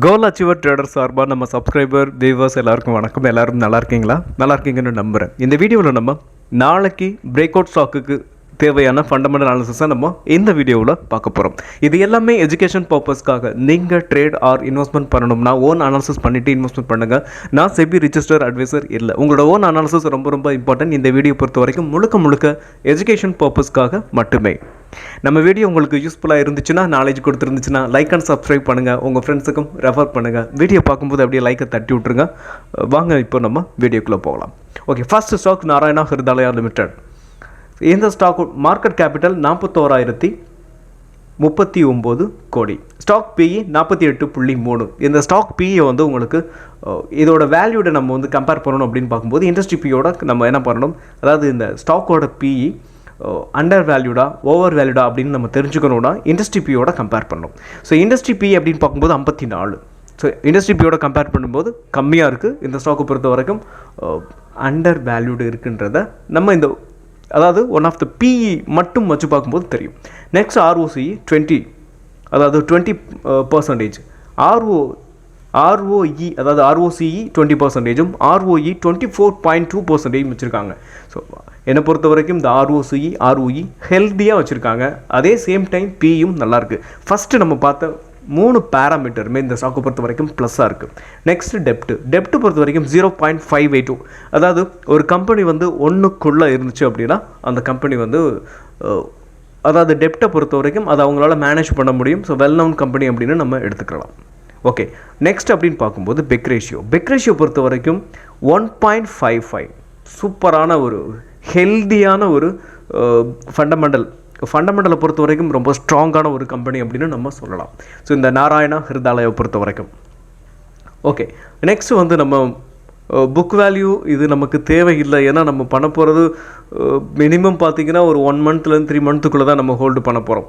கோல் achiever trader சார்பாக நம்ம subscriber viewers எல்லாருக்கும் வணக்கம். எல்லாரும் நல்லா இருக்கீங்களா? நல்லா இருக்கீங்கன்னு நம்புகிறேன். இந்த வீடியோவில் நம்ம நாளைக்கு பிரேக் அவுட் ஸ்டாக்குக்கு தேவையான ஃபண்டமெண்டல் அனாலிசிஸை நம்ம இந்த வீடியோவில் பார்க்க போகிறோம். இது எல்லாமே எஜுகேஷன் பர்பஸ்க்காக. நீங்கள் ட்ரேட் ஆர் இன்வெஸ்ட்மெண்ட் பண்ணணும்னா ஓன் அனாலிசிஸ் பண்ணிவிட்டு இன்வெஸ்ட்மெண்ட் பண்ணுங்கள். நான் செபி ரிஜிஸ்டர் அட்வைசர் இல்லை. உங்களோட ஓன் அனாலிசிஸ் ரொம்ப இம்பார்ட்டன்ட். இந்த வீடியோ பொறுத்த வரைக்கும் முழுக்க எஜுகேஷன் பர்பஸ்க்காக மட்டுமே. நம்ம வீடியோ உங்களுக்கு யூஸ்ஃபுல்லாக இருந்துச்சுன்னா, நாலேஜ் கொடுத்துருந்துச்சுன்னா லைக் அண்ட் சப்ஸ்கிரைப் பண்ணுங்கள். உங்கள் ஃப்ரெண்ட்ஸுக்கும் ரெஃபர் பண்ணுங்கள். வீடியோ பார்க்கும்போது அப்படியே லைக்கை தட்டி விட்ருங்க. வாங்க இப்போ நம்ம வீடியோக்குள்ளே போகலாம். Okay, first stock Narayana Hrudayalaya limited. இந்த stock market capital 41,039 crore. Stock PE 48.3. இந்த ஸ்டாக் பிஇ வந்து உங்களுக்கு இதோட வேல்யூட நம்ம வந்து கம்பேர் பண்ணணும் அப்படின்னு பார்க்கும்போது இண்டஸ்ட்ரி பியோட நம்ம என்ன பண்ணணும், அதாவது இந்த ஸ்டாக்கோட பிஇ அண்டர் வேல்யூடா ஓவர் வேல்யூடா அப்படின்னு நம்ம தெரிஞ்சுக்கணும்னா இண்டஸ்ட்ரி பியோட கம்பேர் பண்ணணும். ஸோ இண்டஸ்ட்ரி பி அப்படின்னு பார்க்கும்போது 54. ஸோ இண்டஸ்ட்ரி பியோட கம்பேர் பண்ணும்போது கம்மியாக இருக்குது. இந்த ஸ்டாக்கை பொறுத்த வரைக்கும் அண்டர் வேல்யூடு இருக்குன்றத நம்ம இந்த அதாவது ஒன் ஆஃப் த பிஇ மட்டும் வச்சு பார்க்கும்போது தெரியும். நெக்ஸ்ட் ROCE 20, அதாவது 20%. ROE அதாவது ROCE 20%, ROE 24.2% வச்சுருக்காங்க. ஸோ என்னை பொறுத்த வரைக்கும் இந்த ROE ஹெல்த்தியாக வச்சுருக்காங்க. அதே சேம் டைம் பியும் நல்லாயிருக்கு. ஃபஸ்ட்டு நம்ம பார்த்த 3 பேராமீட்டருமே இந்த ஸ்டாக்கை பொறுத்த வரைக்கும் ப்ளஸ்ஸாக இருக்குது. நெக்ஸ்ட்டு டெப்ட்டு பொறுத்த வரைக்கும் 0.582. அதாவது ஒரு கம்பெனி வந்து ஒன்றுக்குள்ளே இருந்துச்சு அப்படின்னா அந்த கம்பெனி வந்து அதாவது டெப்ட்டை பொறுத்த வரைக்கும் அதை அவங்களால மேனேஜ் பண்ண முடியும். ஸோ வெல் நவுன் கம்பெனி அப்படின்னு நம்ம எடுத்துக்கலாம். ஓகே, நெக்ஸ்ட் அப்படின்னு பார்க்கும்போது பெக் ரேஷியோ பொறுத்த வரைக்கும் 1.55. சூப்பரான ஒரு ஹெல்தியான ஒரு ஃபண்டமெண்டலை பொறுத்த வரைக்கும் ரொம்ப ஸ்ட்ராங்கான ஒரு கம்பெனி அப்படின்னு நம்ம சொல்லலாம். ஸோ இந்த நாராயணா ஹிருதயாலயாவை பொறுத்த வரைக்கும். ஓகே, நெக்ஸ்ட் வந்து நம்ம புக் வேல்யூ இது நமக்கு தேவையில்லை. ஏன்னா நம்ம பண்ண போகிறது மினிமம் பார்த்திங்கன்னா ஒரு 1 மந்த்லேருந்து 3 மந்த்துக்குள்ளே தான் நம்ம ஹோல்டு பண்ண போகிறோம்.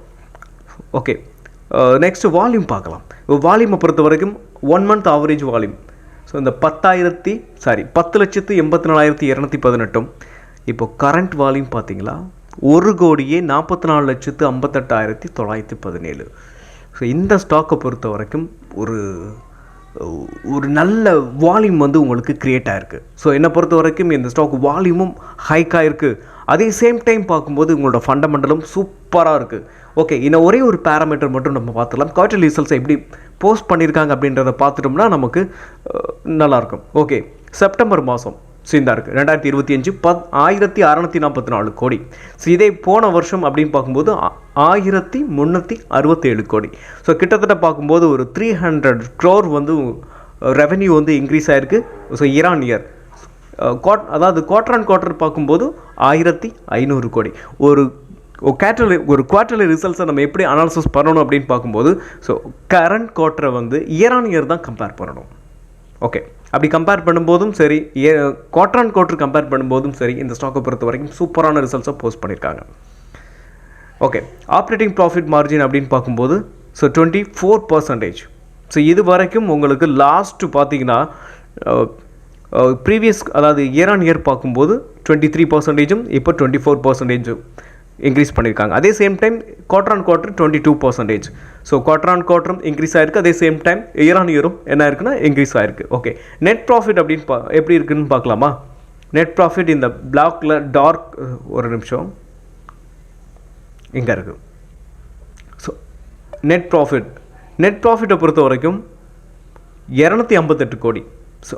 ஓகே, நெக்ஸ்ட் வால்யூம் பார்க்கலாம். வால்யூமை பொறுத்த வரைக்கும் 1 மந்த் ஆவரேஜ் வால்யூம் ஸோ இந்த 10,84,218. இப்போ கரண்ட் வால்யூம் பார்த்தீங்களா 1,44,58,917. ஸோ இந்த ஸ்டாக்கை பொறுத்த வரைக்கும் ஒரு நல்ல வால்யூம் வந்து உங்களுக்கு க்ரியேட் ஆகிருக்கு. ஸோ என்னை பொறுத்த வரைக்கும் இந்த ஸ்டாக் வால்யூமும் ஹைக் ஆகிருக்கு. அதே சேம் டைம் பார்க்கும்போது உங்களோட ஃபண்டமெண்டலும் சூப்பராக இருக்குது. ஓகே, இன்னும் ஒரே ஒரு பேராமீட்டர் மட்டும் நம்ம பார்த்துக்கலாம். குவார்ட்டர்லி ரிசல்ட்ஸ் எப்படி போஸ்ட் பண்ணியிருக்காங்க அப்படின்றத பார்த்துட்டோம்னா நமக்கு நல்லாயிருக்கும். ஓகே, செப்டம்பர் மாதம் சீந்தா இருக்குது 2025 1,644 கோடி. ஸோ இதே போன வருஷம் அப்படின்னு பார்க்கும்போது 1,367 கோடி. ஸோ கிட்டத்தட்ட பார்க்கும்போது ஒரு 300 crore வந்து ரெவென்யூ வந்து இன்க்ரீஸ் ஆகிருக்கு. ஸோ இயர் ஆன் இயர் அதாவது குவார்ட்டர் ஆன் குவார்ட்டர் பார்க்கும்போது 1,500 கோடி. ஒரு குவார்ட்டர்லி ரிசல்ட்ஸை நம்ம எப்படி அனாலிசிஸ் பண்ணணும் அப்படின்னு பார்க்கும்போது ஸோ கரண்ட் குவார்ட்டரை வந்து இயர் ஆன் இயர் தான் கம்பேர் பண்ணணும். ஓகே, அப்படி கம்பேர் பண்ணும்போதும் சரி, குவார்ட்டர் ஆன் குவார்ட்டர் கம்பேர் பண்ணும்போதும் சரி, இந்த ஸ்டாக்கை பொறுத்த வரைக்கும் சூப்பரான ரிசல்ட்ஸை போஸ்ட் பண்ணியிருக்காங்க. ஓகே, ஆப்ரேட்டிங் ப்ராஃபிட் மார்ஜின் அப்படின்னு பார்க்கும்போது ஸோ 24%. ஸோ இது வரைக்கும் உங்களுக்கு லாஸ்ட்டு பார்த்தீங்கன்னா ப்ரீவியஸ் அதாவது இயர் ஆன் இயர் பார்க்கும்போது 23%, இப்போ 24% இன்க்ரீஸ் பண்ணியிருக்காங்க. அதே same time quarter on quarter 22%. So quarter on குவார்ட்டரும் இன்க்ரீஸ் ஆகிருக்கு. அதே சேம் டைம் இயர் ஆன் இயரும் என்ன இருக்குன்னா இன்க்ரீஸ் ஆகிருக்கு. ஓகே, நெட் ப்ராஃபிட் அப்படின்னு எப்படி இருக்குன்னு பார்க்கலாமா? நெட் ப்ராஃபிட் இந்த பிளாக்ல டார்க் ஒரு நிமிஷம் இங்கே இருக்குது. ஸோ நெட் ப்ராஃபிட்டை பொறுத்த வரைக்கும் 258 கோடி. ஸோ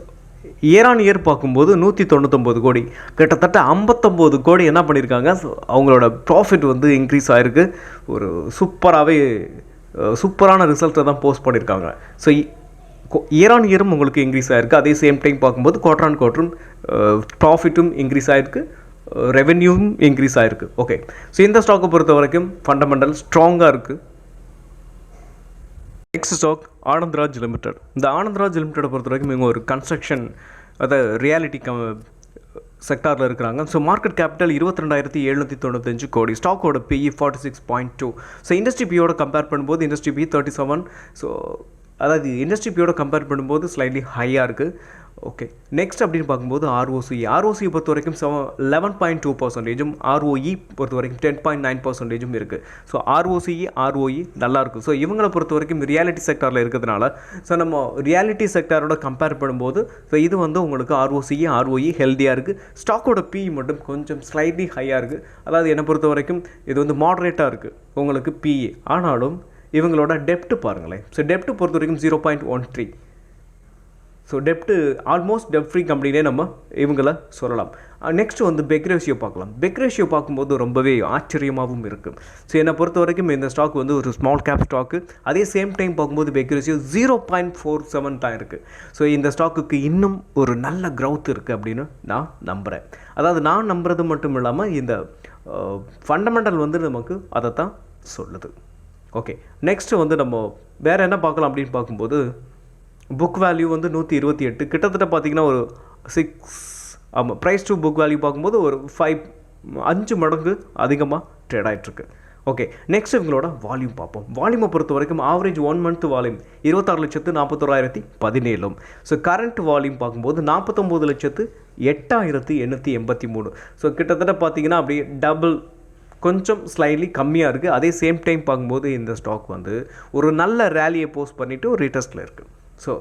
இயர் ஆன் இயர் பார்க்கும்போது 199 கோடி. கிட்டத்தட்ட 59 கோடி என்ன பண்ணியிருக்காங்க, அவங்களோட ப்ராஃபிட் வந்து இன்க்ரீஸ் ஆகிருக்கு. ஒரு சூப்பரான ரிசல்ட்டை தான் போஸ்ட் பண்ணியிருக்காங்க. ஸோ இயர் ஆன் இயரும் உங்களுக்கு இன்க்ரீஸ் ஆகிருக்கு. அதே சேம் டைம் பார்க்கும்போது குவார்ட்டர் ஆன் குவார்ட்டரும் ப்ராஃபிட்டும் இன்க்ரீஸ் ஆகிருக்கு, ரெவென்யூவும் இன்க்ரீஸ் ஆகிருக்கு. ஓகே, ஸோ இந்த ஸ்டாக்கை பொறுத்த வரைக்கும் ஃபண்டமெண்டல் ஸ்ட்ராங்காக இருக்குது. Next stock Anandraj limited. இந்த ஆனந்த்ராஜ் லிமிடெடை பொறுத்த வரைக்கும் இவங்க ஒரு கன்ஸ்ட்ரக்ஷன் அதாவது ரியாலிட்டி செக்டாரில் இருக்கிறாங்க. ஸோ மார்க்கெட் கேபிட்டல் 22,795 கோடி. ஸ்டாக்கோட பிஇ 46.2. ஸோ இண்டஸ்ட்ரி பியோட கம்பேர் பண்ணும்போது இண்டஸ்ட்ரி பி 37. ஸோ அதாவது இண்டஸ்ட்ரி பியோட கம்பேர் பண்ணும்போது ஸ்லைட்லி ஹையாக இருக்குது. ஓகே, நெக்ஸ்ட் அப்படின்னு பார்க்கும்போது ஆர்ஓசியை பொறுத்த வரைக்கும் 11.2%, ஆர்ஓஇ பொறுத்த வரைக்கும் 10.9% இருக்குது. ஸோ ஆர்ஓஇ நல்லாயிருக்கும். ஸோ இவங்களை பொறுத்த வரைக்கும் ரியாலிட்டி செக்டாரில் இருக்கிறதுனால ஸோ நம்ம ரியாலிட்டி செக்டாரோட கம்பேர் பண்ணும்போது ஸோ இது வந்து உங்களுக்கு ஆர்ஓஇ ஹெல்த்தியாக இருக்குது. ஸ்டாக்கோட பிஇ மட்டும் கொஞ்சம் ஸ்லைட்லி ஹையாக இருக்குது. அதாவது என்னை பொறுத்த வரைக்கும் இது வந்து மாடரேட்டாக இருக்குது உங்களுக்கு பிஇ. ஆனாலும் இவங்களோட டெப்ட் பாருங்களேன். ஸோ டெப்ட் பொறுத்த வரைக்கும் 0.13. ஸோ டெப்ட்டு ஆல்மோஸ்ட் டெப்ட் ஃப்ரீ கம்பெனிலே நம்ம இவங்கள சொல்லலாம். நெக்ஸ்ட் வந்து பெக் ரேஷியோ பார்க்கலாம். பெக் ரேஷியோ பார்க்கும்போது ரொம்பவே ஆச்சரியமாகவும் இருக்குது. ஸோ என்னை பொறுத்த வரைக்கும் இந்த ஸ்டாக் வந்து ஒரு ஸ்மால் கேப் ஸ்டாக்கு. அதே சேம் டைம் பார்க்கும்போது பெக் ரேஷியோ 0.47 தான் இருக்குது. ஸோ இந்த ஸ்டாக்குக்கு இன்னும் ஒரு நல்ல க்ரௌத் இருக்குது அப்படின்னு நான் நம்புகிறேன். அதாவது நான் நம்புறது மட்டும் இல்லாமல் இந்த ஃபண்டமெண்டல் வந்து நமக்கு அதை தான் சொல்லுது. ஓகே, நெக்ஸ்ட்டு வந்து நம்ம வேறு என்ன பார்க்கலாம் அப்படின்னு பார்க்கும்போது புக் வேல்யூ வந்து 128, கிட்டத்தட்ட பார்த்திங்கன்னா ஒரு 6, ஆமாம், ப்ரைஸ் டு புக் வேல்யூ பார்க்கும்போது ஒரு 5 மடங்கு அதிகமாக ட்ரேட் ஆகிட்டுருக்கு. ஓகே, நெக்ஸ்ட் இவங்களோட வால்யூம் பார்ப்போம். வால்யூமை பொறுத்த வரைக்கும் average 1 month volume 26,41,883. So current volume பார்க்கும்போது 49,08,883. ஸோ கிட்டத்தட்ட பார்த்திங்கன்னா அப்படியே டபுள், கொஞ்சம் ஸ்லைட்லி கம்மியாக இருக்குது. அதே சேம் டைம் பார்க்கும்போது இந்த ஸ்டாக் வந்து ஒரு நல்ல ரேலியை போஸ்ட் பண்ணிவிட்டு ஒரு ரீடெஸ்ட்டில் இருக்குது. ஸோ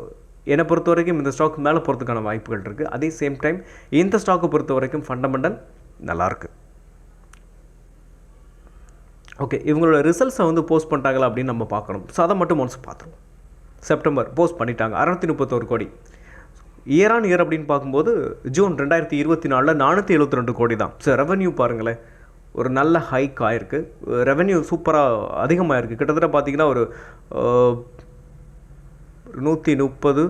என்னை பொறுத்த வரைக்கும் இந்த ஸ்டாக் மேலே போகிறதுக்கான வாய்ப்புகள் இருக்குது. அதே சேம் டைம் இந்த ஸ்டாக்கை பொறுத்த வரைக்கும் ஃபண்டமெண்டல் நல்லாயிருக்கு. ஓகே, இவங்களோட ரிசல்ட்ஸை வந்து போஸ்ட் பண்ணிட்டாங்களா அப்படின்னு நம்ம பார்க்கணும். ஸோ அதை மட்டும் ஒன்ஸ் பார்த்துருவோம். செப்டம்பர் போஸ்ட் பண்ணிட்டாங்க 631 கோடி. இயர் ஆன் இயர் அப்படின்னு பார்க்கும்போது ஜூன் 2024 472 கோடி தான். ஸோ ரெவன்யூ பாருங்களேன், ஒரு நல்ல ஹைக் ஆகிருக்கு. ரெவென்யூ சூப்பராக அதிகமாக இருக்குது. கிட்டத்தட்ட பார்த்திங்கன்னா ஒரு 130,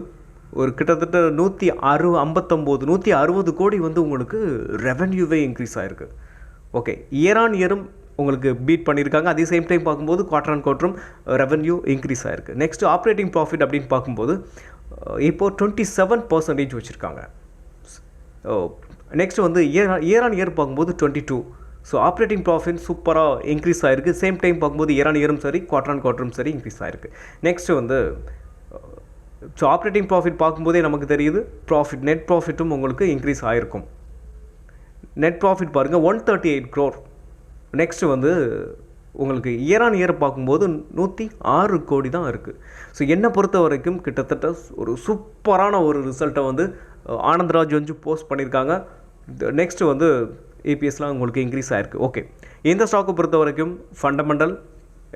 ஒரு கிட்டத்தட்ட 160 கோடி வந்து உங்களுக்கு ரெவென்யூவே இன்க்ரீஸ் ஆகிருக்கு. ஓகே, இயர் ஆன் இயரும் உங்களுக்கு பீட் பண்ணியிருக்காங்க. அதே சேம் டைம் பார்க்கும்போது குவார்டர் ஆன் குவார்டரும் ரெவென்யூ இன்க்ரீஸ் ஆகிருக்கு. நெக்ஸ்ட் ஆப்ரேட்டிங் ப்ராஃபிட் அப்படின்னு பார்க்கும்போது இப்போது 27% வச்சுருக்காங்க. நெக்ஸ்ட் வந்து இயர் ஆன் இயர் பார்க்கும்போது 22. ஸோ ஆப்ரேட்டிங் ப்ராஃபிட் சூப்பராக இன்க்ரீஸ் ஆகிருக்கு. சேம் டைம் பார்க்கும்போது இயர் ஆன் இயரும் சரி, குவார்டர் ஆன் குவார்டரும் சரி இன்க்ரீஸ் ஆகிருக்கு. நெக்ஸ்ட் வந்து ஸோ ஆப்ரேட்டிங் ப்ராஃபிட் பார்க்கும்போதே நமக்கு தெரியுது நெட் ப்ராஃபிட்டும் உங்களுக்கு இன்க்ரீஸ் ஆகிருக்கும். நெட் ப்ராஃபிட் பாருங்கள் 138 crore. நெக்ஸ்ட்டு வந்து உங்களுக்கு இயர் ஆன் இயர் பார்க்கும்போது 106 கோடி தான் இருக்குது. ஸோ என்னை பொறுத்த வரைக்கும் கிட்டத்தட்ட ஒரு சூப்பரான ஒரு ரிசல்ட்டை வந்து ஆனந்த்ராஜ் வந்து போஸ்ட் பண்ணியிருக்காங்க. நெக்ஸ்ட்டு வந்து ஏபிஎஸ்லாம் உங்களுக்கு இன்க்ரீஸ் ஆகிருக்கு. ஓகே, இந்த ஸ்டாக்கை பொறுத்த வரைக்கும் ஃபண்டமெண்டல்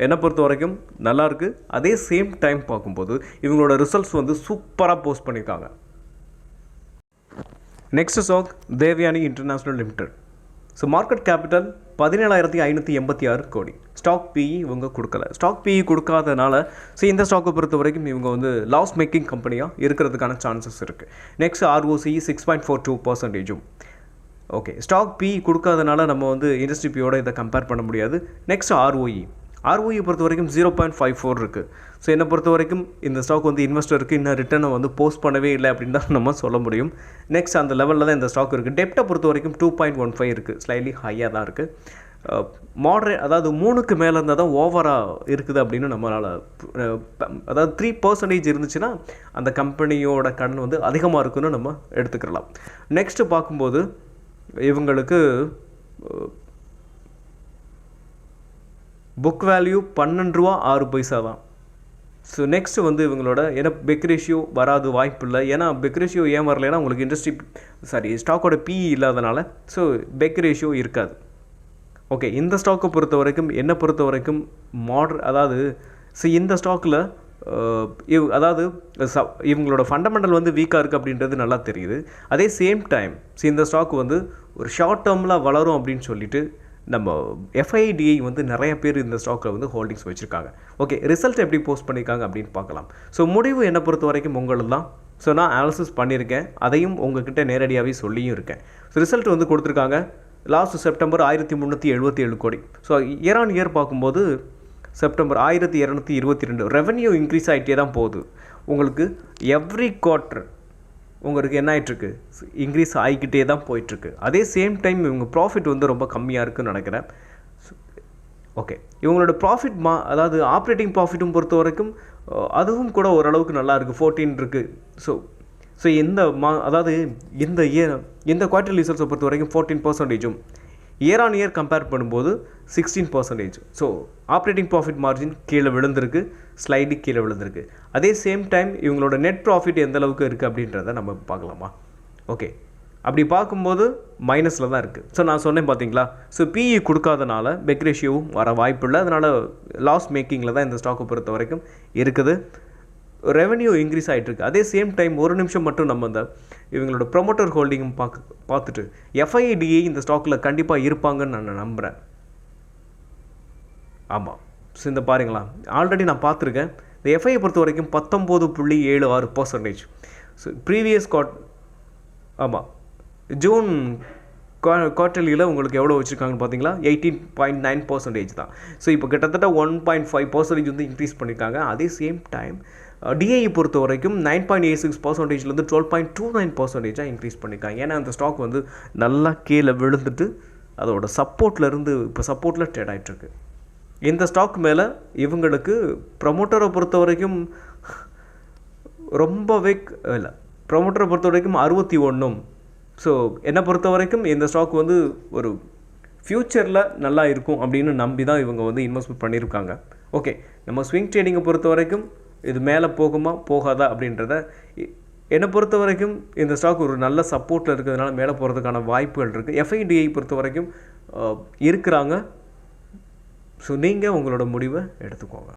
என்னை பொறுத்த வரைக்கும் நல்லாயிருக்கு. அதே சேம் டைம் பார்க்கும்போது இவங்களோட ரிசல்ட்ஸ் வந்து சூப்பராக போஸ்ட் பண்ணியிருக்காங்க. Next stock Devyani international limited. So market capital 17,586 கோடி. ஸ்டாக் பிஇ இவங்க கொடுக்கல. ஸ்டாக் பிஇ கொடுக்காதனால ஸோ இந்த ஸ்டாக்கை பொறுத்த வரைக்கும் இவங்க வந்து லாஸ் மேக்கிங் கம்பெனியாக இருக்கிறதுக்கான சான்சஸ் இருக்குது. Next ROCE 6.42%. Okay, stock PE கொடுக்காதனால நம்ம வந்து இண்டஸ்ட்ரி பியோட இதை கம்பேர் பண்ண முடியாது. நெக்ஸ்ட் ஆர்ஓஇ பொறுத்த வரைக்கும் 0.54 இருக்குது. ஸோ என்னை பொறுத்த வரைக்கும் இந்த ஸ்டாக் வந்து இன்வெஸ்டருக்கு இன்னும் ரிட்டர்னை வந்து போஸ்ட் பண்ணவே இல்லை அப்படின்னு தான் நம்ம சொல்ல முடியும். நெக்ஸ்ட் அந்த லெவலில் தான் இந்த ஸ்டாக் இருக்குது. டெப்ட்டை பொறுத்த வரைக்கும் 2.15 இருக்குது. ஸ்லைட்லி ஹையாக தான் இருக்குது. மாடரேட், அதாவது 3க்கு மேலே இருந்தால் தான் ஓவராக இருக்குது அப்படின்னு நம்மளால், அதாவது 3% இருந்துச்சுன்னா அந்த கம்பெனியோட கடன் வந்து அதிகமாக இருக்குன்னு நம்ம எடுத்துக்கலாம். நெக்ஸ்ட்டு பார்க்கும்போது இவங்களுக்கு புக் வேல்யூ 12 ரூபா 6 பைசா தான். ஸோ நெக்ஸ்ட்டு வந்து இவங்களோட ஏன்னா பெக் ரேஷியோ வராது வாய்ப்பு இல்லை. ஏன்னா பெக் ரேஷியோ ஏன் வரலைன்னா உங்களுக்கு ஸ்டாக்கோட பிஇ இல்லாதனால ஸோ பெக் ரேஷியோ இருக்காது. ஓகே, இந்த ஸ்டாக்கை பொறுத்த வரைக்கும் என்னை பொறுத்த வரைக்கும் அதாவது ஸோ இந்த ஸ்டாக்கில் அதாவது இவங்களோட ஃபண்டமெண்டல் வந்து வீக்காக இருக்குது அப்படின்றது நல்லா தெரியுது. அதே சேம் டைம் ஸோ இந்த ஸ்டாக் வந்து ஒரு ஷார்ட் டேர்மில் வளரும் அப்படின்னு சொல்லிட்டு நம்ம எஃப்ஐடிஐ வந்து நிறைய பேர் இந்த ஸ்டாக்கில் வந்து ஹோல்டிங்ஸ் வச்சுருக்காங்க. ஓகே, ரிசல்ட் எப்படி போஸ்ட் பண்ணியிருக்காங்க அப்படின்னு பார்க்கலாம். ஸோ முடிவு என்னை பொறுத்த வரைக்கும் உங்களுக்கு தான். ஸோ நான் அனாலிசிஸ் பண்ணியிருக்கேன், அதையும் உங்ககிட்ட நேரடியாகவே சொல்லியும் இருக்கேன். ஸோ ரிசல்ட் வந்து கொடுத்துருக்காங்க. லாஸ்ட் செப்டம்பர் 1377 கோடி. ஸோ இயர் ஆன் இயர் பார்க்கும்போது செப்டம்பர் 1222. ரெவென்யூ இன்க்ரீஸ் ஆகிட்டே தான் போகுது. உங்களுக்கு எவ்ரி குவார்ட்டர் உங்களுக்கு என்ன ஆகிட்டுருக்கு, இன்க்ரீஸ் ஆகிக்கிட்டே தான் போயிட்டுருக்கு. அதே சேம் டைம் இவங்க ப்ராஃபிட் வந்து ரொம்ப கம்மியாக இருக்குதுன்னு நினைக்கிறேன். ஓகே, இவங்களோட ப்ராஃபிட் அதாவது ஆப்ரேட்டிங் ப்ராஃபிட்டும் பொறுத்த வரைக்கும் அதுவும் கூட ஓரளவுக்கு நல்லா இருக்குது, 14 இருக்குது. ஸோ அதாவது இந்த குவார்டர்லி ரிசல்ட்ஸை பொறுத்த வரைக்கும் 14%, இயர் ஆன் இயர் கம்பேர் பண்ணும்போது 16%. ஸோ ஆப்ரேட்டிங் ப்ராஃபிட் மார்ஜின் கீழே விழுந்திருக்கு, ஸ்லைடு கீழே விழுந்திருக்கு. அதே சேம் டைம் இவங்களோட நெட் ப்ராஃபிட் எந்த அளவுக்கு இருக்குது அப்படின்றத நம்ம பார்க்கலாமா? ஓகே, அப்படி பார்க்கும்போது மைனஸில் தான் இருக்குது. ஸோ நான் சொன்னேன் பார்த்தீங்களா, ஸோ பிஇ கொடுக்காதனால பெக் ரேஷியோவும் வர வாய்ப்பு இல்லை. அதனால் லாஸ் மேக்கிங்கில் தான் இந்த ஸ்டாக்கை பொறுத்த வரைக்கும் இருக்குது. ரெவன்யூ இன்க்ரீஸ் ஆகிட்டுருக்கு. அதே சேம் டைம் ஒரு நிமிஷம் மட்டும் நம்ம இந்த இவங்களோட ப்ரொமோட்டர் ஹோல்டிங்கும் பார்த்துட்டு எஃப்ஐடிஏ இந்த ஸ்டாக்கில் கண்டிப்பாக இருப்பாங்கன்னு நான் நம்புகிறேன். ஆமாம், ஸோ இந்த பாருங்களா, ஆல்ரெடி நான் பார்த்துருக்கேன். இந்த எஃப்ஐயை பொறுத்த வரைக்கும் 19.76%. ஸோ ப்ரீவியஸ் ஆமாம், ஜூன் குவார்டர்லியில் உங்களுக்கு எவ்வளோ வச்சுருக்காங்கன்னு பார்த்தீங்களா, 18.9% தான். ஸோ இப்போ கிட்டத்தட்ட 1.5% வந்து இன்க்ரீஸ் பண்ணியிருக்காங்க. அதே சேம் டைம் டிஐ பொறுத்த வரைக்கும் 9.86%லேருந்து 12.29% இன்க்ரீஸ் பண்ணியிருக்காங்க. ஏன்னா அந்த ஸ்டாக் வந்து நல்லா கீழே விழுந்துட்டு அதோட சப்போர்ட்லேருந்து இப்போ சப்போர்ட்டில் ட்ரேட் ஆகிட்டுருக்கு. இந்த ஸ்டாக் மேலே இவங்களுக்கு ப்ரமோட்டரை பொறுத்த வரைக்கும் ரொம்பவே இல்லை, ப்ரமோட்டரை பொறுத்த வரைக்கும் 61. ஸோ என்னை பொறுத்த வரைக்கும் இந்த ஸ்டாக் வந்து ஒரு ஃப்யூச்சரில் நல்லா இருக்கும் அப்படின்னு நம்பி தான் இவங்க வந்து இன்வெஸ்ட்மெண்ட் பண்ணியிருக்காங்க. ஓகே, நம்ம ஸ்விங் ட்ரேடிங்கை பொறுத்த வரைக்கும் இது மேலே போகுமா போகாதா அப்படின்றத என்னை பொறுத்த வரைக்கும் இந்த ஸ்டாக் ஒரு நல்ல சப்போர்ட்டில் இருக்கிறதுனால மேலே போகிறதுக்கான வாய்ப்புகள் இருக்குது. எஃப்ஐடிஐ பொறுத்த வரைக்கும் இருக்கிறாங்க. ஸோ நீங்கள் உங்களோட முடிவை எடுத்துக்கோங்க.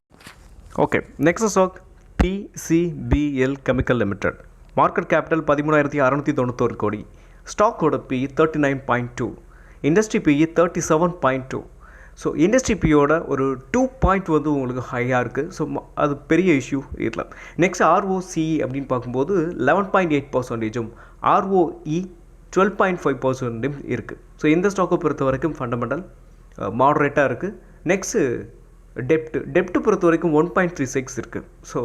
Okay, next stock PCBL chemical limited. Market capital 13,691 கோடி. ஸ்டாக்கோட PE 39.2, industry PE 37.2. So industry பியோட ஒரு 2 பாயிண்ட் வந்து உங்களுக்கு ஹையாக இருக்குது. ஸோ அது பெரிய இஷ்யூ இல்லை. நெக்ஸ்ட் ROCE அப்படின்னு பார்க்கும்போது 11.8%, ROE 12.5% இருக்குது. ஸோ இந்த ஸ்டாக்கை பொறுத்த வரைக்கும் ஃபண்டமெண்டல் மாடரேட்டாக இருக்குது. நெக்ஸ்ட்டு டெப்ட்டு பொறுத்த வரைக்கும் 1.36 இருக்குது. ஸோ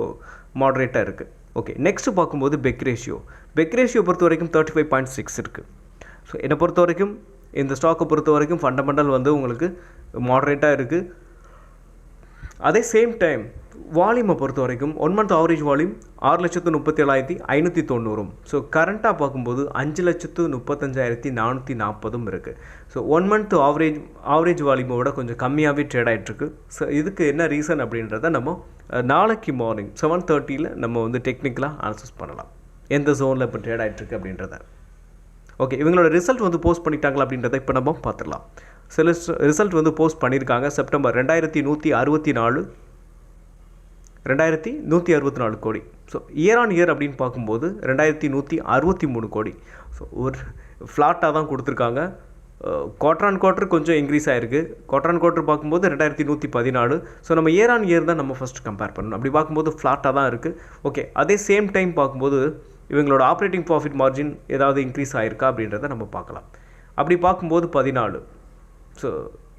மாடரேட்டாக இருக்குது. ஓகே, நெக்ஸ்ட்டு பார்க்கும்போது பெக் ரேஷியோ பொறுத்த வரைக்கும் 35.6 இருக்குது. ஸோ என்னை பொறுத்த வரைக்கும் இந்த ஸ்டாக்கை பொறுத்த வரைக்கும் ஃபண்டமெண்டல் வந்து உங்களுக்கு மாடரேட்டாக இருக்குது. அதே சேம் டைம் வால்யூமை பொறுத்த வரைக்கும் 1 மந்த் ஆவரேஜ் வால்யூம் 6,37,590. ஸோ கரண்ட்டாக பார்க்கும்போது 5,35,440 இருக்குது. ஸோ 1 மந்த் ஆவரேஜ் வால்யூமை விட கொஞ்சம் கம்மியாகவே ட்ரேட் ஆகிட்டுருக்கு. ஸோ இதுக்கு என்ன ரீசன் அப்படின்றத நம்ம நாளைக்கு மார்னிங் 7:30 நம்ம வந்து டெக்னிக்கலாக அனலைஸ் பண்ணலாம், எந்த ஜோனில் இப்போ ட்ரேட் ஆகிட்டுருக்கு அப்படின்றத. ஓகே, இவங்களோட ரிசல்ட் வந்து போஸ்ட் பண்ணிட்டாங்களா அப்படின்றத இப்போ நம்ம பார்த்துடலாம். சில ரிசல்ட் வந்து போஸ்ட் பண்ணியிருக்காங்க. செப்டம்பர் 2,164 கோடி. ஸோ இயர் ஆன் இயர் அப்படின்னு பார்க்கும்போது 2,163 கோடி. ஸோ ஒரு ஃப்ளாட்டாக தான் கொடுத்துருக்காங்க. குவார்டர் ஆன் குவார்டர் கொஞ்சம் இன்க்ரீஸ் ஆகிருக்கு. குவார்டர் ஆன் குவார்டர் பார்க்கும்போது 2,114. ஸோ நம்ம இயர் ஆன் இயர் தான் நம்ம ஃபஸ்ட் கம்பேர் பண்ணணும். அப்படி பார்க்கும்போது ஃப்ளாட்டாக தான் இருக்குது. ஓகே, அதே சேம் டைம் பார்க்கும்போது இவங்களோட ஆப்ரேட்டிங் ப்ராஃபிட் மார்ஜின் ஏதாவது இன்க்ரீஸ் ஆகிருக்கா அப்படின்றத நம்ம பார்க்கலாம். அப்படி பார்க்கும்போது 14. ஸோ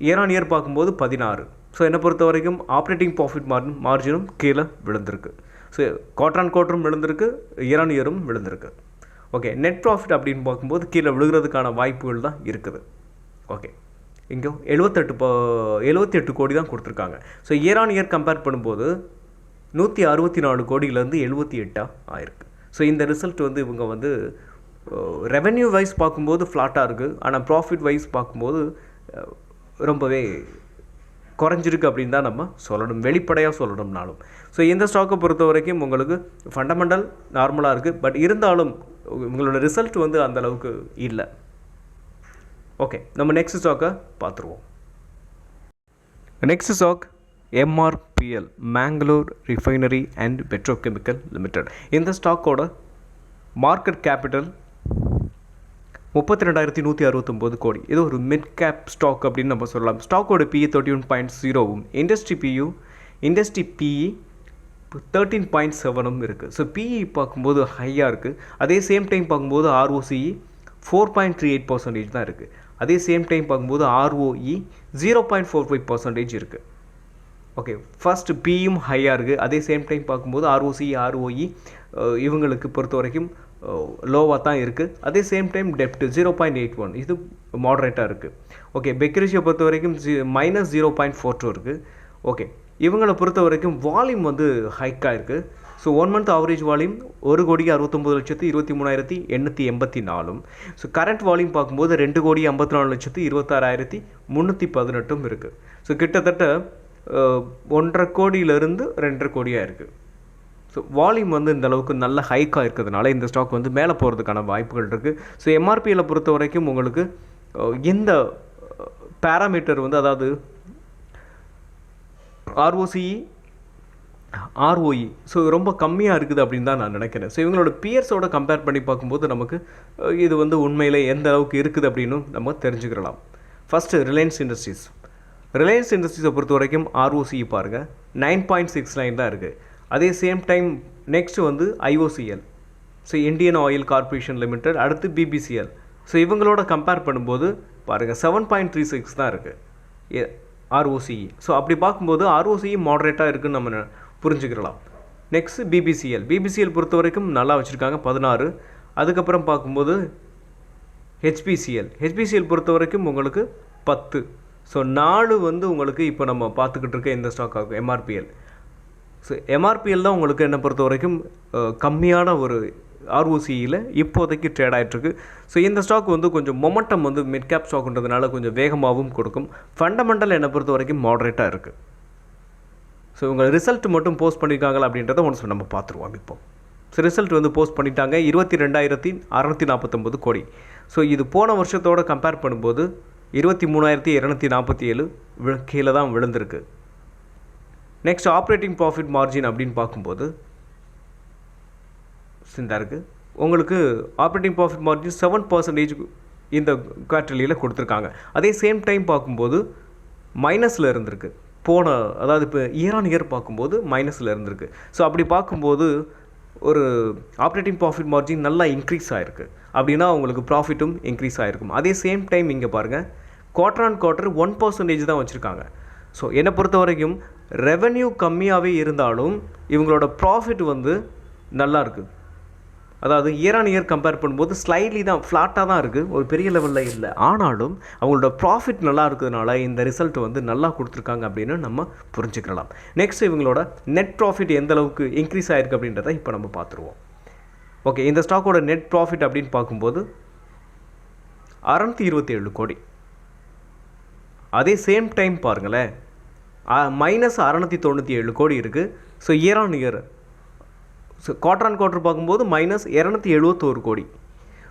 இயர் ஆன் இயர் பார்க்கும்போது 16. ஸோ என்னை பொறுத்த வரைக்கும் ஆப்ரேட்டிங் ப்ராஃபிட் மார்ஜினும் கீழே விழுந்திருக்கு. ஸோ குவார்டர் ஆன் குவார்டரும் விழுந்திருக்கு, இயர் ஆன் இயரும் விழுந்திருக்கு. ஓகே, நெட் ப்ராஃபிட் அப்படின்னு பார்க்கும்போது கீழே விழுகிறதுக்கான வாய்ப்புகள் தான் இருக்குது. ஓகே, இங்கே 78 கோடி தான் கொடுத்துருக்காங்க. So year on year compare பண்ணும்போது 164 கோடியிலேருந்து 78 ஆயிருக்கு. ஸோ இந்த ரிசல்ட் வந்து இவங்க வந்து ரெவென்யூ வைஸ் பார்க்கும்போது ஃப்ளாட்டாக இருக்குது. ஆனால் ப்ராஃபிட் வைஸ் பார்க்கும்போது ரொம்பவே குறைஞ்சிருக்கு அப்படின்னு தான் நம்ம சொல்லணும், வெளிப்படையாக சொல்லணும்னாலும். ஸோ இந்த ஸ்டாக்கை பொறுத்த வரைக்கும் உங்களுக்கு ஃபண்டமெண்டல் நார்மலாக இருக்குது. பட் இருந்தாலும் உங்களோட ரிசல்ட் வந்து அந்தளவுக்கு இல்லை. ஓகே, நம்ம நெக்ஸ்ட் ஸ்டாக்கை பார்த்துருவோம். Next stock MRPL, Mangalore refinery and petrochemical limited. இந்த ஸ்டாக்கோட மார்க்கெட் கேபிட்டல் 32,169 கோடி. இது ஒரு மிட் கேப் ஸ்டாக் அப்படின்னு நம்ம சொல்லலாம். ஸ்டாக்கோட PE 31.0வும் இண்டஸ்ட்ரி PE 13.7ம் இருக்குது. ஸோ PE பார்க்கும்போது ஹையாக இருக்குது. அதே சேம் டைம் பார்க்கும்போது ROCE 4.38% தான் இருக்குது. அதே சேம் டைம் பார்க்கும்போது ROE 0.45% இருக்குது. ஓகே, ஃபர்ஸ்ட் பியும் ஹையாக இருக்குது. அதே சேம் டைம் பார்க்கும்போது ROE இவங்களுக்கு பொறுத்த வரைக்கும் லோவாக தான் இருக்குது. அதே சேம் டைம் டெப்ட் 0.81, இது மாடரேட்டாக இருக்குது. ஓகே, பெக் ரேஷியோ பொறுத்த வரைக்கும் -0.42 இருக்குது. ஓகே, இவங்களை பொறுத்த வரைக்கும் வால்யூம் வந்து ஹைக்காக இருக்குது. So 1 month average volume 1,69,23,884. So current volume பார்க்கும்போது 2,54,26,318 இருக்குது. ஸோ கிட்டத்தட்ட 1.5 கோடியிலிருந்து 2.5 கோடியாக இருக்குது. ஸோ வால்யூம் வந்து இந்த அளவுக்கு நல்ல ஹைக்காக இருக்கிறதுனால இந்த ஸ்டாக் வந்து மேலே போகிறதுக்கான வாய்ப்புகள் இருக்குது. ஸோ எம்ஆர்பியில் பொறுத்த வரைக்கும் உங்களுக்கு இந்த பேராமீட்டர் வந்து அதாவது ஆர்ஓசிஇ ஆர்ஓஇ ஸோ ரொம்ப கம்மியாக இருக்குது அப்படின்னு தான் நான் நினைக்கிறேன். ஸோ இவங்களோட பியர்ஸோட கம்பேர் பண்ணி பார்க்கும்போது நமக்கு இது வந்து உண்மையில் எந்த அளவுக்கு இருக்குது அப்படின்னு நம்ம தெரிஞ்சுக்கலாம். ஃபஸ்ட்டு ரிலையன்ஸ் இண்டஸ்ட்ரீஸை பொறுத்த வரைக்கும் ஆர்ஓசிஇ பாருங்கள் 9.69 தான் இருக்குது. அதே சேம் டைம் நெக்ஸ்ட்டு வந்து IOCL, so Indian oil corporation limited, அடுத்து பிபிசிஎல். ஸோ இவங்களோட கம்பேர் பண்ணும்போது பாருங்கள் 7.36 தான் இருக்குது ஆர்ஓசிஇ. ஸோ அப்படி பார்க்கும்போது ஆர்ஓசிஇ மாடரேட்டாக இருக்குதுன்னு நம்ம புரிஞ்சுக்கலாம். நெக்ஸ்ட் பிபிசிஎல் பொறுத்த வரைக்கும் நல்லா வச்சுருக்காங்க 16. அதுக்கப்புறம் பார்க்கும்போது ஹெச்பிசிஎல் பொறுத்த வரைக்கும் உங்களுக்கு 10. ஸோ 4 வந்து உங்களுக்கு இப்போ நம்ம பார்த்துக்கிட்டு இருக்க இந்த ஸ்டாக் ஆகும் எம்ஆர்பிஎல். ஸோ எம்ஆர்பிஎல் தான் உங்களுக்கு என்னை பொறுத்த வரைக்கும் கம்மியான ஒரு ஆர்ஓசியில் இப்போதைக்கு ட்ரேட் ஆகிட்டுருக்கு. ஸோ இந்த ஸ்டாக் வந்து கொஞ்சம் மொமெண்டம் வந்து மிட் கேப் ஸ்டாக்ன்றதுனால கொஞ்சம் வேகமாகவும் கொடுக்கும். ஃபண்டமெண்டல் என்னை பொறுத்த வரைக்கும் மாடரேட்டாக இருக்குது. ஸோ இவங்க ரிசல்ட் மட்டும் போஸ்ட் பண்ணியிருக்காங்களா அப்படின்றத ஒன்று நம்ம பார்த்துருவோம். இப்போ ஸோ ரிசல்ட் வந்து போஸ்ட் பண்ணிட்டாங்க 22,649 கோடி. ஸோ இது போன வருஷத்தோடு கம்பேர் பண்ணும்போது 23,247 கீழே தான் விழுந்திருக்கு. நெக்ஸ்ட் ஆப்ரேட்டிங் ப்ராஃபிட் மார்ஜின் அப்படின்னு பார்க்கும்போது இந்த இருக்குது உங்களுக்கு ஆப்ரேட்டிங் ப்ராஃபிட் மார்ஜின் 7% இந்த குவார்டர்லியில் கொடுத்துருக்காங்க. அதே சேம் டைம் பார்க்கும்போது மைனஸில் இருந்திருக்கு. அதாவது இப்போ இயர் ஆன் இயர் பார்க்கும்போது மைனஸில் இருந்திருக்கு. ஸோ அப்படி பார்க்கும்போது ஒரு ஆப்ரேட்டிங் ப்ராஃபிட் மார்ஜின் நல்லா இன்க்ரீஸ் ஆகிருக்கு அப்படின்னா உங்களுக்கு ப்ராஃபிட்டும் இன்க்ரீஸ் ஆகிருக்கும். அதே சேம் டைம் இங்கே பாருங்கள் குவார்டர் ஆன் குவார்டர் 1% தான் வச்சுருக்காங்க. ஸோ என்னை பொறுத்த வரைக்கும் ரெவென்யூ கம்மியாகவே இருந்தாலும் இவங்களோட ப்ராஃபிட் வந்து நல்லா இருக்குது. அதாவது இயர் ஆன் இயர் கம்பேர் பண்ணும்போது ஸ்லைட்லி தான் ஃப்ளாட்டாக தான் இருக்குது, ஒரு பெரிய லெவலில் இல்லை. ஆனாலும் அவங்களோட ப்ராஃபிட் நல்லா இருக்கிறதுனால இந்த ரிசல்ட் வந்து நல்லா கொடுத்துருக்காங்க அப்படின்னு நம்ம புரிஞ்சுக்கலாம். நெக்ஸ்ட் இவங்களோட நெட் ப்ராஃபிட் எந்த அளவுக்கு இன்க்ரீஸ் ஆகிருக்கு அப்படின்றத இப்போ நம்ம பார்த்துருவோம். ஓகே, இந்த ஸ்டாக்கோட நெட் ப்ராஃபிட் அப்படின்னு பார்க்கும்போது 627 கோடி. அதே சேம் டைம் பாருங்களேன் -697 கோடி இருக்குது. So year on year so quarter on quarter பார்க்கும்போது -271 கோடி.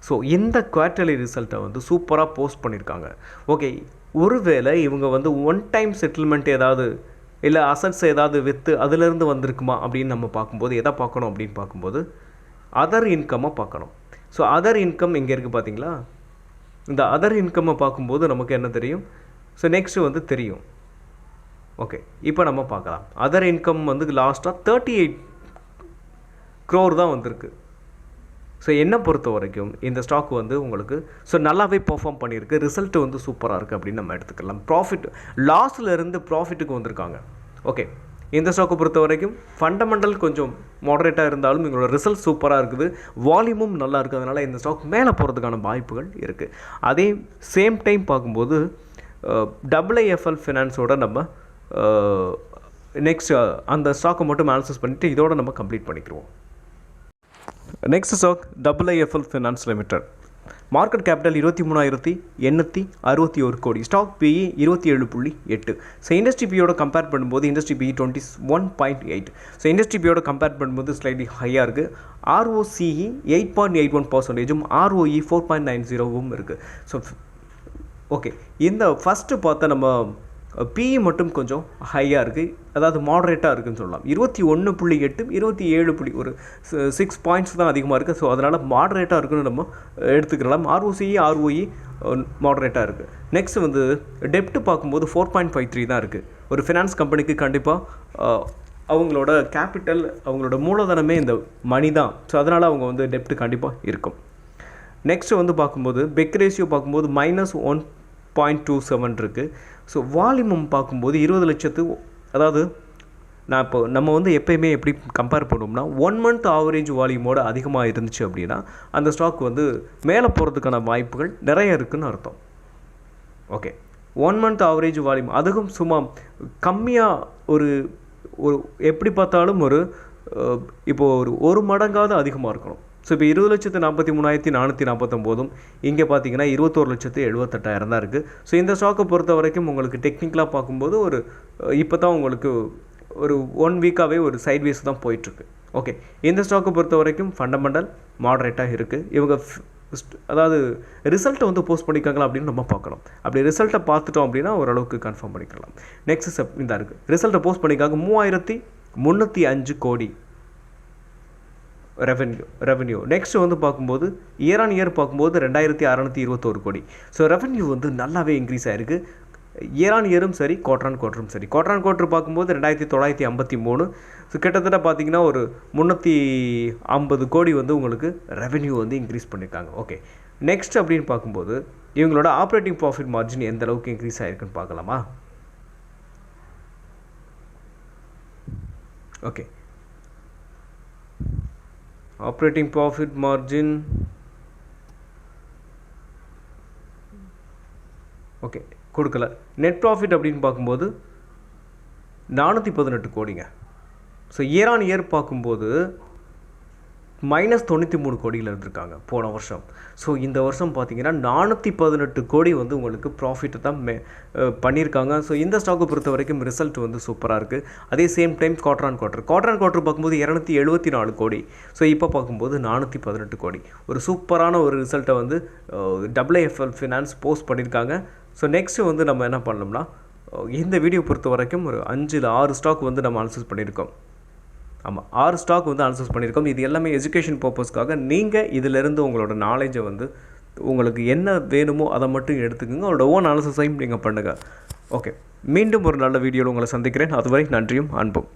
ஸோ இந்த குவார்டர்லி ரிசல்ட்டை வந்து சூப்பராக போஸ்ட் பண்ணியிருக்காங்க. ஓகே, ஒருவேளை இவங்க வந்து ஒன் டைம் செட்டில்மெண்ட் ஏதாவது இல்லை அசட்ஸ் ஏதாவது விற்று அதிலேருந்து வந்திருக்குமா அப்படின்னு நம்ம பார்க்கும்போது எதை பார்க்கணும் அப்படின்னு பார்க்கும்போது அதர் இன்கம்மை பார்க்கணும். ஸோ அதர் இன்கம் இங்கே இருக்குது பார்த்தீங்களா? இந்த அதர் இன்கம்மை பார்க்கும்போது நமக்கு என்ன தெரியும்? ஸோ நெக்ஸ்ட்டு வந்து தெரியும். ஓகே, இப்போ நம்ம பார்க்கலாம். அதர் இன்கம் வந்து லாஸ்ட்டாக 38 crore தான் வந்திருக்கு. ஸோ என்னை பொறுத்த வரைக்கும் இந்த ஸ்டாக் வந்து உங்களுக்கு ஸோ நல்லாவே பெர்ஃபார்ம் பண்ணியிருக்கு. ரிசல்ட்டு வந்து சூப்பராக இருக்குது அப்படின்னு நம்ம எடுத்துக்கலாம். ப்ராஃபிட் லாஸில் இருந்து ப்ராஃபிட்டுக்கு வந்திருக்காங்க. ஓகே, இந்த ஸ்டாக்கை பொறுத்த வரைக்கும் ஃபண்டமெண்டல் கொஞ்சம் மாடரேட்டாக இருந்தாலும் எங்களோட ரிசல்ட் சூப்பராக இருக்குது, வால்யூமும் நல்லா இருக்குது. அதனால் இந்த ஸ்டாக் மேலே போகிறதுக்கான வாய்ப்புகள் இருக்குது. அதே சேம் டைம் பார்க்கும்போது AAFL ஃபினான்ஸோட நம்ம நெக்ஸ்ட் அந்த ஸ்டாக்கை மட்டும் அனாலிசிஸ் பண்ணிவிட்டு இதோட நம்ம கம்ப்ளீட் பண்ணிக்கிறோம். Next stock AAFL finance limited. Market capital 23,861 கோடி. Stock PE 27.8. ஸோ இண்டஸ்ட்ரி பியோட கம்பேர் பண்ணும்போது இண்டஸ்ட்ரி பிஇ 21.8. ஸோ இண்டஸ்ட்ரி பியோட கம்பேர் பண்ணும்போது ஸ்லைட்லி ஹையாக இருக்குது. ROCE 8.81%, ROE 4.90 இருக்குது. ஸோ ஓகே, இந்த ஃபஸ்ட்டு பார்த்தா நம்ம பிஇ மட்டும் கொஞ்சம் ஹையாக இருக்குது, அதாவது மாடரேட்டாக இருக்குதுன்னு சொல்லலாம். 21.8, 27 ஒரு 6 பாயிண்ட்ஸ் தான் அதிகமாக இருக்குது. ஸோ அதனால் மாடரேட்டாக இருக்குன்னு நம்ம எடுத்துக்கலாம். ROCE ROE மாடரேட்டாக இருக்குது. நெக்ஸ்ட் வந்து டெப்ட்டு பார்க்கும்போது 4.53 தான் இருக்குது. ஒரு ஃபினான்ஸ் கம்பெனிக்கு கண்டிப்பாக அவங்களோட கேபிட்டல், அவங்களோட மூலதனமே இந்த மணி தான். ஸோ அதனால் அவங்க வந்து டெப்ட்டு கண்டிப்பாக இருக்கும். நெக்ஸ்ட் வந்து பார்க்கும்போது பெக் ரேஷியோ பார்க்கும்போது -1.27 இருக்குது. ஸோ வால்யூம் பார்க்கும்போது 20 லட்சத்து, அதாவது நான் இப்போ நம்ம வந்து எப்போயுமே எப்படி கம்பேர் பண்ணுவோம்னா 1 மந்த் ஆவரேஜ் வால்யூமோடு அதிகமாக இருந்துச்சு அப்படின்னா அந்த ஸ்டாக் வந்து மேலே போகிறதுக்கான வாய்ப்புகள் நிறைய இருக்குதுன்னு அர்த்தம். ஓகே, 1 மந்த் ஆவரேஜ் வால்யூம் அதுவும் சும்மா கம்மியாக ஒரு எப்படி பார்த்தாலும் ஒரு இப்போது ஒரு மடங்காவது அதிகமாக இருக்கணும். ஸோ இப்போ 20,43,449 இங்கே பார்த்தீங்கன்னா 21,78,000 தான் இருக்குது. ஸோ இந்த ஸ்டாக்கை பொறுத்த வரைக்கும் உங்களுக்கு டெக்னிக்கலாக பார்க்கும்போது இப்போ தான் உங்களுக்கு ஒரு 1 வீக்காகவே ஒரு சைட்வேஸ் தான் போயிட்டுருக்கு. ஓகே, இந்த ஸ்டாக்கை பொறுத்த வரைக்கும் ஃபண்டமெண்டல் மாடரேட்டாக இருக்குது. இவங்க அதாவது ரிசல்ட்டை வந்து போஸ்ட் பண்ணிக்காங்களா அப்படின்னு நம்ம பார்க்கணும். அப்படி ரிசல்ட்டை பார்த்துட்டோம் அப்படின்னா ஓரளவுக்கு கன்ஃபார்ம் பண்ணிக்கலாம். நெக்ஸ்ட் ஸ்டெப் இந்த இருக்குது, ரிசல்ட்டை போஸ்ட் பண்ணிக்காங்க 3,305 கோடி ரெவென்யூ. நெக்ஸ்ட் வந்து பார்க்கும்போது இயர் ஆன் இயர் பார்க்கும்போது 2,621 கோடி. ஸோ ரெவென்யூ வந்து நல்லாவே இன்க்ரீஸ் ஆகிருக்கு. இயர் ஆன் இயரும் சரி, குவார்டர் ஆன் குவார்ட்டரும் சரி. குவார்டர் ஆன் குவார்ட்டர் பார்க்கும்போது 2,953. ஸோ கிட்டத்தட்ட பார்த்தீங்கன்னா ஒரு 350 கோடி வந்து உங்களுக்கு ரெவென்யூ வந்து இன்க்ரீஸ் பண்ணியிருக்காங்க. ஓகே, நெக்ஸ்ட் அப்படின்னு பார்க்கும்போது இவங்களோட ஆப்ரேட்டிங் ப்ராஃபிட் மார்ஜின் எந்த அளவுக்கு இன்க்ரீஸ் ஆகிருக்குன்னு பார்க்கலாமா? Okay, operating profit margin okay கொடுக்கல. நெட் ப்ராஃபிட் அப்படின்னு பார்க்கும்போது 418 கோடிங்க. ஸோ இயர் ஆன் இயர் பார்க்கும்போது -93 கோடியில் இருந்திருக்காங்க போன வருஷம். ஸோ இந்த வருஷம் பார்த்தீங்கன்னா 418 கோடி வந்து உங்களுக்கு ப்ராஃபிட்டை தான் பண்ணியிருக்காங்க. ஸோ இந்த ஸ்டாக்கை பொறுத்த வரைக்கும் ரிசல்ட் வந்து சூப்பராக இருக்குது. அதே same time quarter on quarter பார்க்கும்போது 274 கோடி. ஸோ இப்போ பார்க்கும்போது 418 கோடி. ஒரு சூப்பரான ஒரு ரிசல்ட்டை வந்து AAFL ஃபினான்ஸ் போஸ்ட் பண்ணியிருக்காங்க. ஸோ நெக்ஸ்ட்டு வந்து நம்ம என்ன பண்ணோம்னா, இந்த வீடியோ பொறுத்த வரைக்கும் ஒரு 5 இல்லை 6 ஸ்டாக் வந்து நம்ம அனலைஸ் பண்ணியிருக்கோம். ஆமாம், 6 ஸ்டாக் வந்து அனலைஸ் பண்ணியிருக்கோம். இது எல்லாமே எஜுகேஷன் பர்பஸ்க்காக. நீங்கள் இதிலிருந்து உங்களோட நாலேஜை வந்து உங்களுக்கு என்ன வேணுமோ அதை மட்டும் எடுத்துக்கோங்க. உங்களோட ஓன் அனலைஸையும் நீங்கள் பண்ணுங்கள். ஓகே, மீண்டும் ஒரு நல்ல வீடியோவில் உங்களை சந்திக்கிறேன். அதுவரை நன்றியும் அன்பும்.